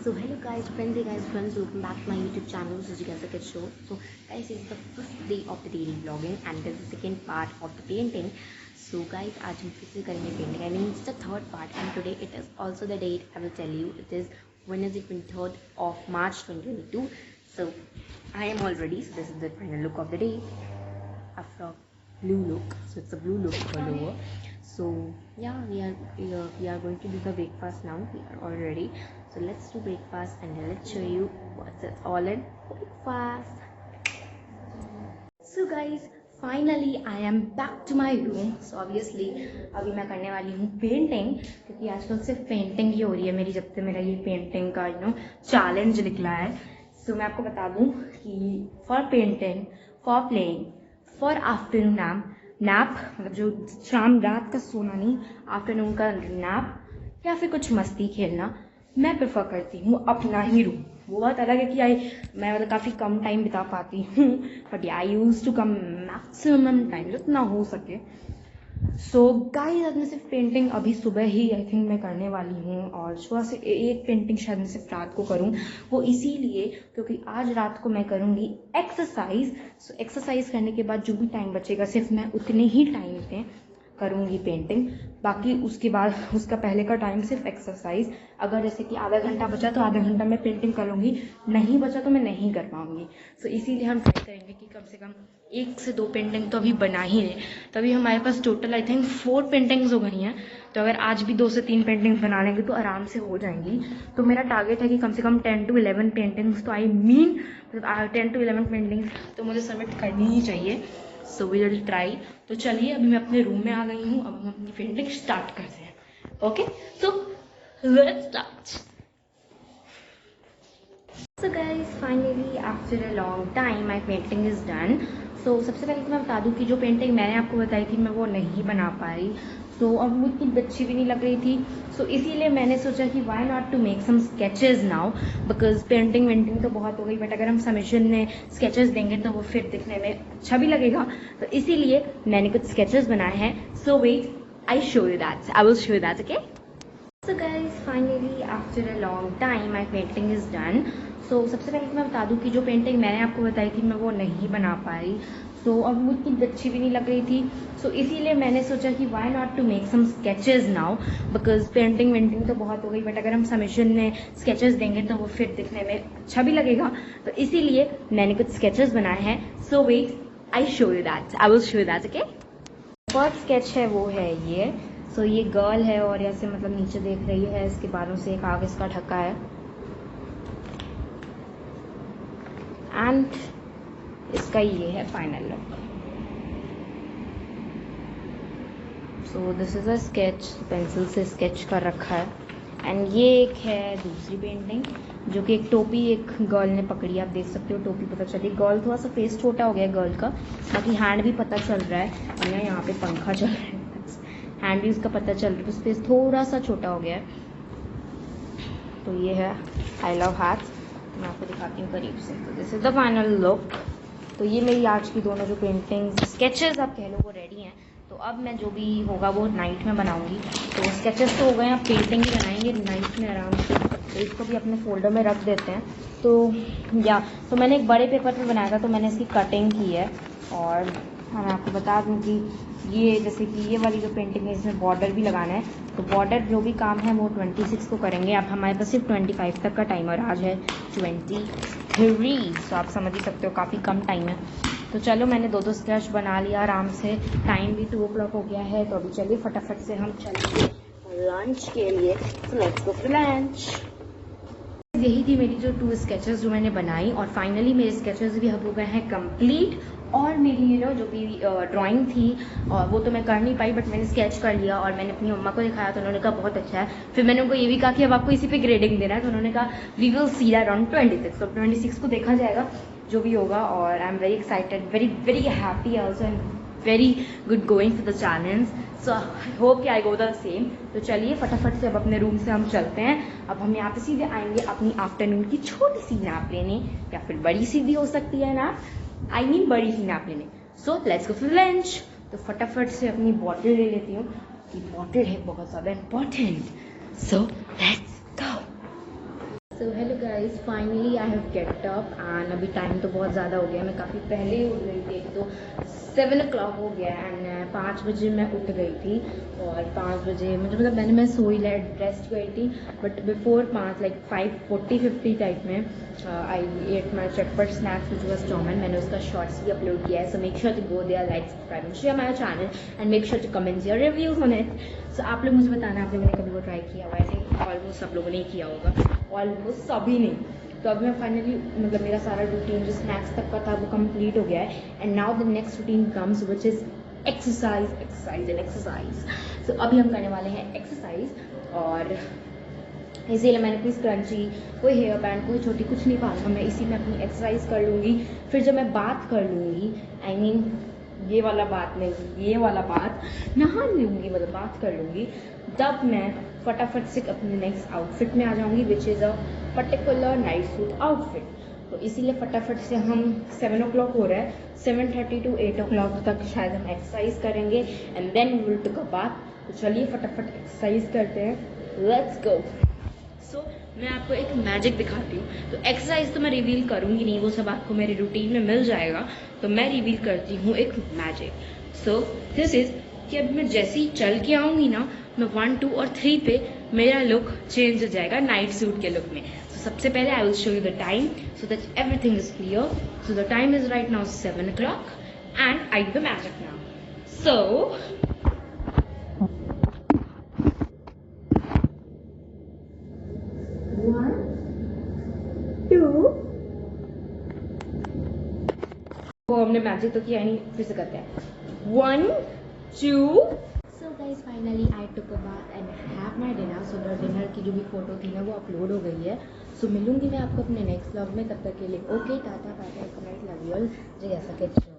So hello guys, friends, welcome back to my YouTube channel, Sujika Kid Show. So guys, this is the first day of the daily vlogging and this is the second part of the painting. So guys, आज हम फिर से करेंगे painting. I mean it's the third part and today it is also the date. I will tell you, it is Wednesday 23rd of March 2022. So I am all ready. So this is the final look of the day. After blue look, so it's a blue look all over. So yeah, we are going to do the breakfast now. We are all ready. So let's do breakfast and then let's show you what's it all in breakfast. So guys, finally I am back to my room. So obviously अभी मैं करने वाली हूँ painting, क्योंकि आजकल सिर्फ painting ही हो रही है मेरी, जब से मेरा ये पेंटिंग का चैलेंज निकला है. सो मैं आपको बता दूँ कि for painting, for playing, for afternoon nap, मतलब जो शाम रात का सोना नहीं, आफ्टरनून का नैप या फिर कुछ मस्ती खेलना, मैं प्रेफर करती हूँ अपना ही रूम. वो बात अलग है कि मैं मतलब काफ़ी कम टाइम बिता पाती हूँ, but I use to come maximum time जितना हो सके. सो गाइस, आज मैं सिर्फ पेंटिंग अभी सुबह ही आई थिंक मैं करने वाली हूँ, और सुबह से एक पेंटिंग शायद मैं सिर्फ रात को करूँ. वो इसीलिए क्योंकि आज रात को मैं करूँगी एक्सरसाइज. सो एक्सरसाइज करने के बाद जो भी टाइम बचेगा सिर्फ मैं उतने ही टाइम पे करूँगी पेंटिंग. बाकी उसके बाद उसका पहले का टाइम सिर्फ एक्सरसाइज. अगर जैसे कि आधा घंटा बचा तो आधा घंटा मैं पेंटिंग करूँगी, नहीं बचा तो मैं नहीं कर पाऊँगी. सो इसीलिए हम ट्राई करेंगे कि कम से कम 1 से 2 पेंटिंग तो अभी बना ही लें. तभी हमारे पास टोटल आई थिंक 4 पेंटिंग्स हो गई हैं. तो अगर आज भी 2 से 3 पेंटिंग्स बना लेंगे तो आराम से हो जाएंगी. तो मेरा टारगेट है कि कम से कम 10 to 11 पेंटिंग्स, तो आई मीन 10 to 11 पेंटिंग्स तो मुझे सबमिट करनी ही चाहिए. So we will try. तो चलिए, अभी मैं अपने रूम में आ गई हूँ, अब हम अपनी पेंटिंग स्टार्ट करते हैं. Okay, so let's start. So guys, finally after a long time my painting is done. So सबसे पहले तो मैं बता दूँ कि जो पेंटिंग मैंने आपको बताई थी मैं वो नहीं बना पाई. सो अब वो इतनी अच्छी भी नहीं लग रही थी. सो इसीलिए मैंने सोचा कि why not to make some sketches now, because painting waiting तो बहुत हो गई, बट अगर हम सबमिशन में स्केचेस देंगे तो वो फिर दिखने में अच्छा भी लगेगा. तो इसीलिए मैंने कुछ स्केचेस बनाए हैं. So wait, I show you that, I will show you that. Okay, so guys, finally after a long time my painting is done. So सबसे पहले तो मैं बता दूँ कि जो पेंटिंग मैंने आपको बताई थी मैं वो नहीं बना पाई. सो अब वो इतनी अच्छी भी नहीं लग रही थी. सो इसीलिए मैंने सोचा कि why not to make some sketches now, because painting waiting तो बहुत हो गई, बट अगर हम सबमिशन में स्केचेस देंगे तो वो फिर दिखने में अच्छा भी लगेगा. तो इसीलिए मैंने कुछ स्केचेस बनाए हैं. So wait, I show you that, I will show you that. Okay, first sketch है वो है ये. सो ये गर्ल है और ऐसे मतलब नीचे देख रही है, इसके बालों से एक आग इसका ढका है. एंड इसका ये है final look. So this is a sketch, pencil से स्केच कर रखा है. एंड ये एक है दूसरी पेंटिंग, जो कि एक टोपी एक गर्ल ने पकड़ी. आप देख सकते हो टोपी पता चली. गर्ल थोड़ा सा फेस छोटा हो गया गर्ल का, बाकी हैंड भी पता चल रहा है. और यहाँ पे पंखा चल रहा है, हैंड भी उसका पता चल रहा है, फेस थोड़ा सा छोटा हो गया है. तो ये है आई लव हैट्स. मैं आपको दिखाती हूँ करीब से. तो this is the final look. तो ये मेरी आज की दोनों जो पेंटिंग स्केचेस आप कह लो वो रेडी हैं. तो अब मैं जो भी होगा वो नाइट में बनाऊंगी. तो स्केचेस तो हो गए, अब पेंटिंग ही बनाएंगे नाइट में आराम से. तो इसको भी अपने फोल्डर में रख देते हैं. तो मैंने एक बड़े पेपर पे बनाया था, तो मैंने इसकी कटिंग की है. और मैं आपको बता दूं कि ये जैसे कि ये वाली जो पेंटिंग है इसमें बॉर्डर भी लगाना है. तो बॉर्डर जो भी काम है वो 26 को करेंगे. अब हमारे पास सिर्फ 25 तक का टाइम, और आज है 23. तो आप समझ ही सकते हो काफ़ी कम टाइम है. तो चलो, मैंने 2 स्केच बना लिया आराम से. टाइम भी 2 o'clock हो गया है. तो अभी चलिए फटाफट से हम चलेंगे लंच के लिए. तो लेट्स गो फॉर लंच. यही थी मेरी जो 2 स्केचेस जो मैंने बनाई, और फाइनली मेरे स्केचेस भी अब हो गए हैं कंप्लीट. और मेरी जो भी ड्राइंग थी और वो तो मैं कर नहीं पाई, बट मैंने स्केच कर लिया और मैंने अपनी मम्मा को दिखाया. तो उन्होंने कहा बहुत अच्छा है. फिर मैंने उनको ये भी कहा कि अब आपको इसी पे ग्रेडिंग देना है. तो उन्होंने कहा we will see that on 26. तो 26 को देखा जाएगा जो भी होगा. और I am very excited, very very happy also, and very good going for the challenge. So I hope कि आई गो द सेम. तो चलिए फटाफट से अब अपने रूम से हम चलते हैं. अब हम यहाँ पे सीधे आएंगे अपनी आफ्टरनून की छोटी सी नैप लेने, या फिर बड़ी सी भी हो सकती है नैप, आई मीन बड़ी सी नैप लेने. So let's go for lunch. तो फटाफट से अपनी बॉटल ले लेती हूँ, कि बॉटल है बहुत ज़्यादा important. So let's go. So hello guys, finally I have get up and अभी टाइम तो बहुत ज़्यादा हो गया, मैं काफ़ी पहले ही उठ गई थी। तो 7 o'clock हो गया एंड 5 बजे मैं उठ गई थी। और 5 बजे मतलब मैं सोई रेस्ट गई थी, बट बिफोर 5 लाइक 5:40-50 टाइप में आई एट माई चटपट स्नैक्स विच वॉज चाउमिन। मैंने उसका शॉर्ट्स भी अपलोड किया है, so make sure to go there, like, subscribe and share my channel and make sure to comment your reviews on it. So आप लोग मुझे बताना आप लोगों ने कभी वो ट्राई किया हुआ है। आई थिंक ऑलमोस्ट सब लोगों ने किया होगा, ऑलमोस्ट सभी ने। तो अब मैं फाइनली मतलब मेरा सारा रूटीन जो स्नैक्स तक का था वो कंप्लीट हो गया है and now the next routine comes which is exercise. So अभी हम करने वाले हैं एक्सरसाइज और इसीलिए मैंने कोई स्क्रंची, कोई हेयर बैंड, कोई छोटी कुछ नहीं पाऊंगा। मैं इसी में अपनी एक्सरसाइज कर लूँगी। फिर जब मैं बात कर लूँगी, आई मीन ये वाला बात नहीं, ये वाला बात नहा लूँगी, मतलब बात कर लूँगी, तब मैं फटाफट से अपने नेक्स्ट आउटफिट में आ जाऊँगी which is a particular night suit outfit. तो इसीलिए फटाफट से हम 7 o'clock हो रहा है, 7:30 to 8 o'clock तक शायद हम एक्सरसाइज करेंगे and then we will take a bath. तो चलिए फटाफट एक्सरसाइज करते हैं, लेट्स गो। सो मैं आपको एक मैजिक दिखाती हूँ। तो एक्सरसाइज तो मैं रिवील करूँगी नहीं, वो सब आपको मेरे रूटीन में मिल जाएगा। तो मैं रिवील करती हूँ एक मैजिक। सो दिस इज कि अब मैं जैसे ही चल के आऊँगी ना, मैं 1, 2 और 3 पे मेरा लुक चेंज हो जाएगा नाइट सूट के लुक में। तो सबसे पहले I will show you the time so that everything is clear. So the time is right now 7 o'clock and I do the magic now. So वो हमने मैजिक तो किया नहीं, फिर से करते हैं 1, 2। So guys, finally I took a bath and have my dinner. So the dinner की जो भी फोटो थी ना वो अपलोड हो गई है। सो मिलूंगी मैं आपको अपने नेक्स्ट व्लॉग में, तब तक के लिए okay, tata bye bye, good night, love you all, जय सके।